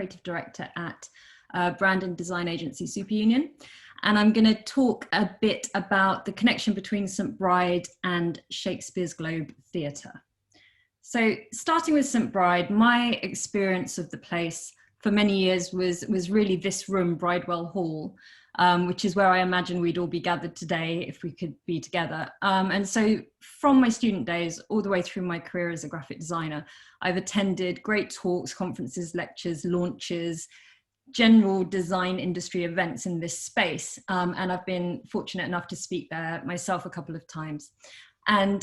creative director at brand and design agency Superunion. And I'm going to talk a bit about the connection between St Bride and Shakespeare's Globe Theatre. So starting with St Bride, my experience of the place for many years was really this room, Bridewell Hall, which is where I imagine we'd all be gathered today if we could be together. And so from my student days all the way through my career as a graphic designer, I've attended great talks, conferences, lectures, launches, general design industry events in this space. And I've been fortunate enough to speak there myself a couple of times. And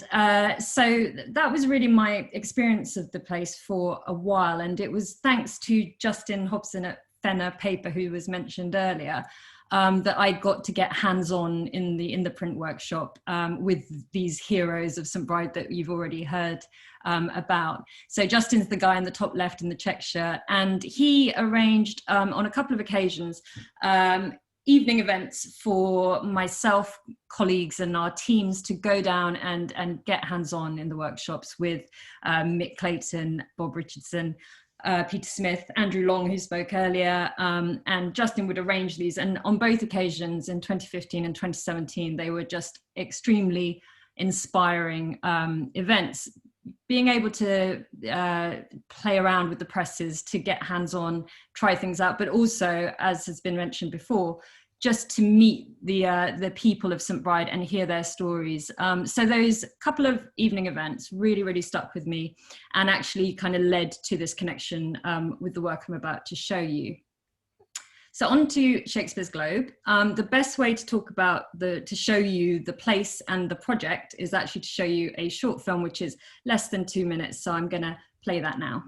so that was really my experience of the place for a while. And it was thanks to Justin Hobson at Fenner Paper, who was mentioned earlier, that I got to get hands-on in the print workshop with these heroes of St Bride that you've already heard about. So Justin's the guy in the top left in the check shirt, and he arranged on a couple of occasions evening events for myself, colleagues and our teams to go down and get hands-on in the workshops with Mick Clayton, Bob Richardson, Peter Smith, Andrew Long, who spoke earlier, and Justin would arrange these. And on both occasions in 2015 and 2017, they were just extremely inspiring events. Being able to play around with the presses, to get hands-on, try things out, but also, as has been mentioned before, just to meet the people of St Bride and hear their stories. So those couple of evening events really, really stuck with me and actually kind of led to this connection with the work I'm about to show you. So on to Shakespeare's Globe. The best way to talk about to show you the place and the project is actually to show you a short film, which is less than 2 minutes. So I'm gonna play that now.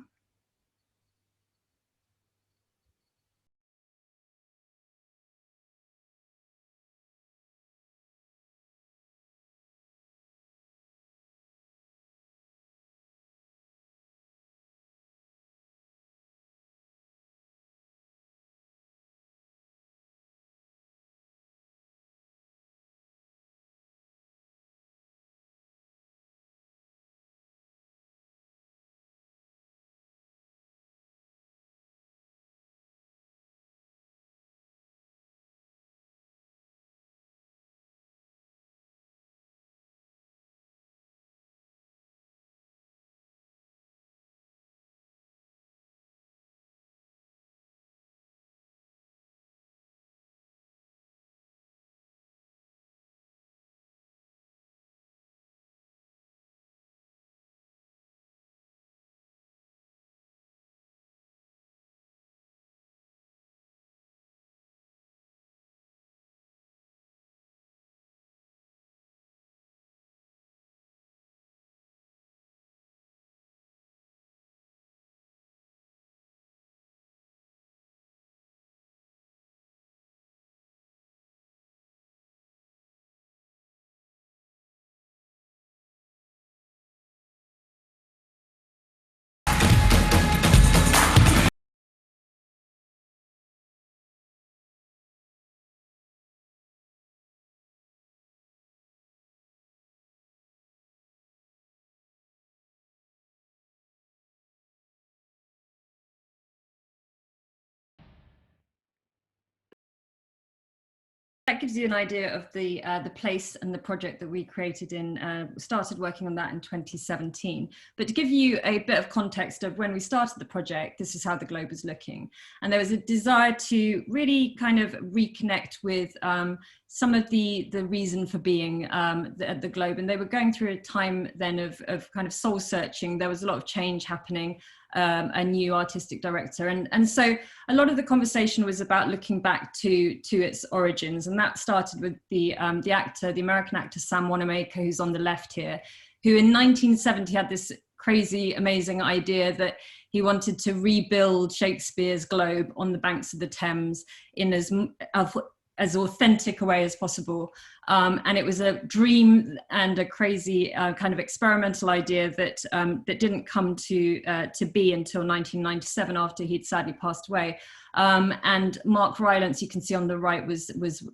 That gives you an idea of the place and the project that we created started working on that in 2017. But to give you a bit of context of when we started the project, this is how the Globe is looking. And there was a desire to really kind of reconnect with some of the reason for being at the Globe. And they were going through a time then of kind of soul searching. There was a lot of change happening. A new artistic director, and so a lot of the conversation was about looking back to its origins, and that started with the American actor Sam Wanamaker, who's on the left here, who in 1970 had this crazy, amazing idea that he wanted to rebuild Shakespeare's Globe on the banks of the Thames in as authentic a way as possible. And it was a dream and a crazy kind of experimental idea that that didn't come to be until 1997, after he'd sadly passed away. And Mark Rylance, you can see on the right, was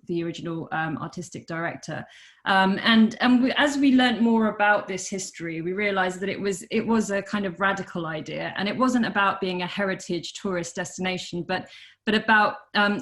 the original artistic director. As we learned more about this history, we realized that it was a kind of radical idea, and it wasn't about being a heritage tourist destination, but about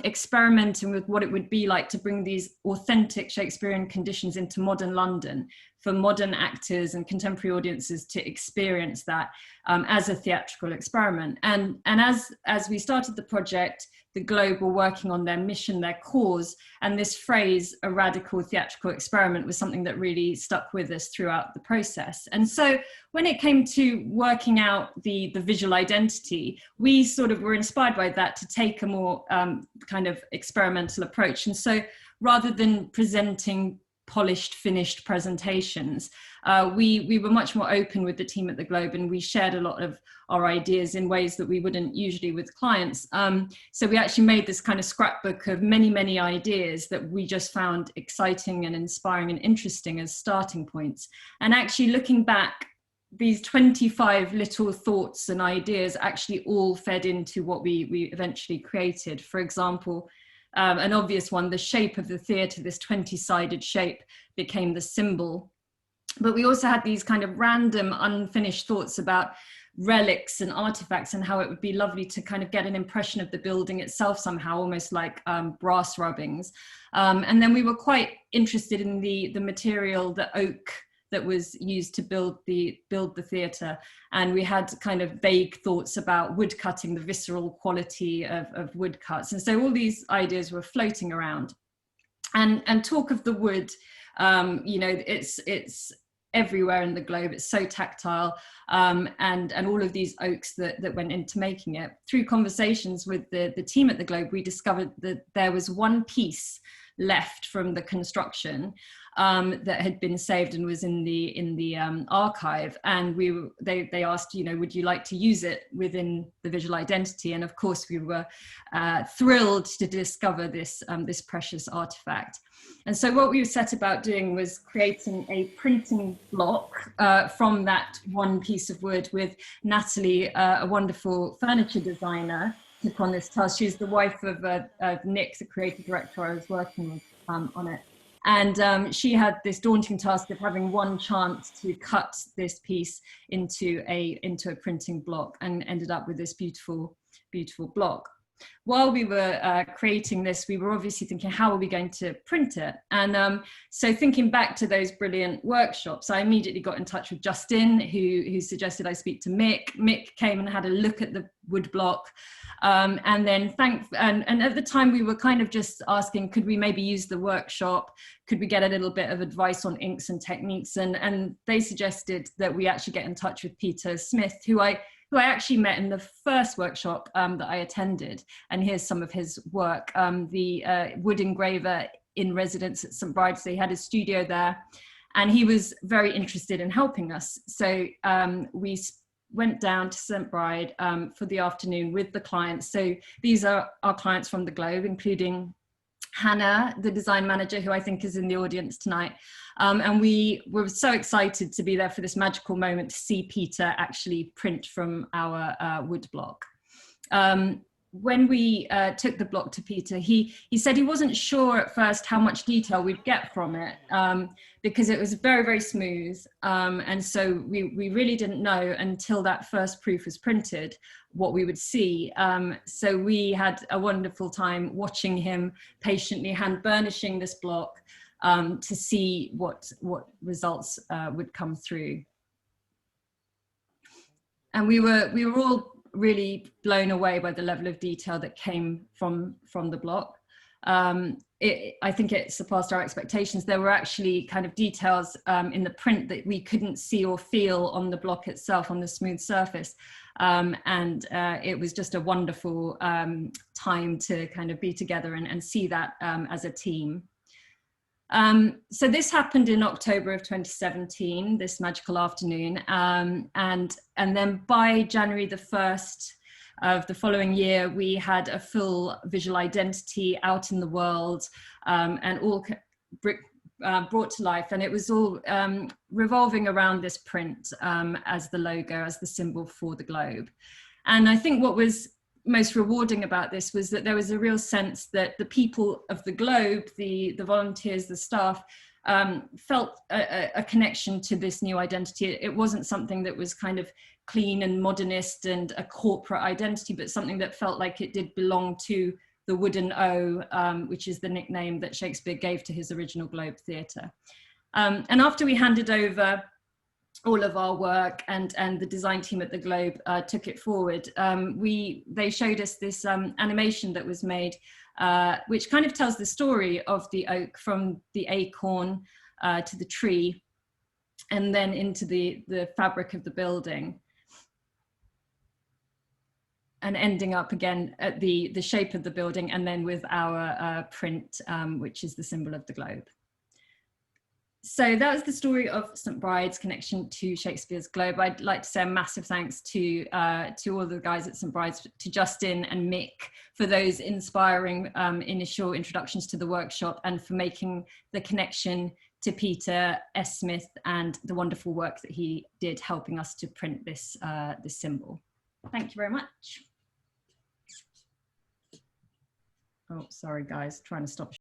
experimenting with what it would be like to bring these authentic Shakespearean conditions into modern London, for modern actors and contemporary audiences to experience that as a theatrical experiment. And as we started the project, the Globe were working on their mission, their cause, and this phrase, a radical theatrical experiment, was something that really stuck with us throughout the process. And so when it came to working out the visual identity, we sort of were inspired by that to take a more kind of experimental approach. And so rather than presenting polished, finished presentations, we were much more open with the team at the Globe, and we shared a lot of our ideas in ways that we wouldn't usually with clients. So we actually made this kind of scrapbook of many ideas that we just found exciting and inspiring and interesting as starting points. And actually looking back, these 25 little thoughts and ideas actually all fed into what we eventually created. For example, an obvious one, the shape of the theatre, this 20-sided shape, became the symbol. But we also had these kind of random unfinished thoughts about relics and artifacts, and how it would be lovely to kind of get an impression of the building itself somehow, almost like brass rubbings. And then we were quite interested in the material, the oak that was used to build the theatre, and we had kind of vague thoughts about wood cutting, the visceral quality of wood cuts. And so all these ideas were floating around. And talk of the wood, you know, it's everywhere in the Globe. It's so tactile, and all of these oaks that went into making it. Through conversations with the team at the Globe, we discovered that there was one piece left from the construction that had been saved and was in the archive, and they asked, you know, would you like to use it within the visual identity? And of course we were thrilled to discover this precious artifact. And so what we set about doing was creating a printing block from that one piece of wood, with Natalie, a wonderful furniture designer, took on this task. She's the wife of Nick, the creative director I was working with on it. And she had this daunting task of having one chance to cut this piece into a printing block, and ended up with this beautiful block. While we were creating this, we were obviously thinking, how are we going to print it? And so thinking back to those brilliant workshops, I immediately got in touch with Justin, who suggested I speak to Mick. Mick came and had a look at the wood block. And then and at the time we were kind of just asking, could we maybe use the workshop? Could we get a little bit of advice on inks and techniques? And they suggested that we actually get in touch with Peter Smith, who I actually met in the first workshop that I attended. And here's some of his work. The wood engraver in residence at St. Bride's, he had his studio there, and he was very interested in helping us. So we went down to St. Bride for the afternoon with the clients. So these are our clients from the Globe, including Hannah, the design manager, who I think is in the audience tonight. And we were so excited to be there for this magical moment to see Peter actually print from our wood block. When we took the block to Peter, he said he wasn't sure at first how much detail we'd get from it, because it was very, very smooth. And so we really didn't know until that first proof was printed what we would see. So we had a wonderful time watching him patiently hand burnishing this block to see what results would come through. And we were all really blown away by the level of detail that came from the block. I think it surpassed our expectations. There were actually kind of details in the print that we couldn't see or feel on the block itself, on the smooth surface. And it was just a wonderful time to kind of be together and see that as a team. So this happened in October of 2017, this magical afternoon. And then by January the 1st of the following year, we had a full visual identity out in the world, and all brought to life, and it was all revolving around this print as the logo, as the symbol for the globe. And I think what was most rewarding about this was that there was a real sense that the people of the globe, the volunteers, the staff, felt a connection to this new identity. It wasn't something that was kind of clean and modernist and a corporate identity, but something that felt like it did belong to the wooden O, which is the nickname that Shakespeare gave to his original Globe Theatre. And after we handed over all of our work and the design team at the Globe took it forward, they showed us this animation that was made, which kind of tells the story of the oak from the acorn to the tree, and then into the fabric of the building, and ending up again at the shape of the building, and then with our print, which is the symbol of the globe. So that was the story of St Bride's connection to Shakespeare's Globe. I'd like to say a massive thanks to all the guys at St Bride's, to Justin and Mick, for those inspiring initial introductions to the workshop, and for making the connection to Peter S. Smith and the wonderful work that he did helping us to print this, this symbol. Thank you very much. Oh, sorry guys, trying to stop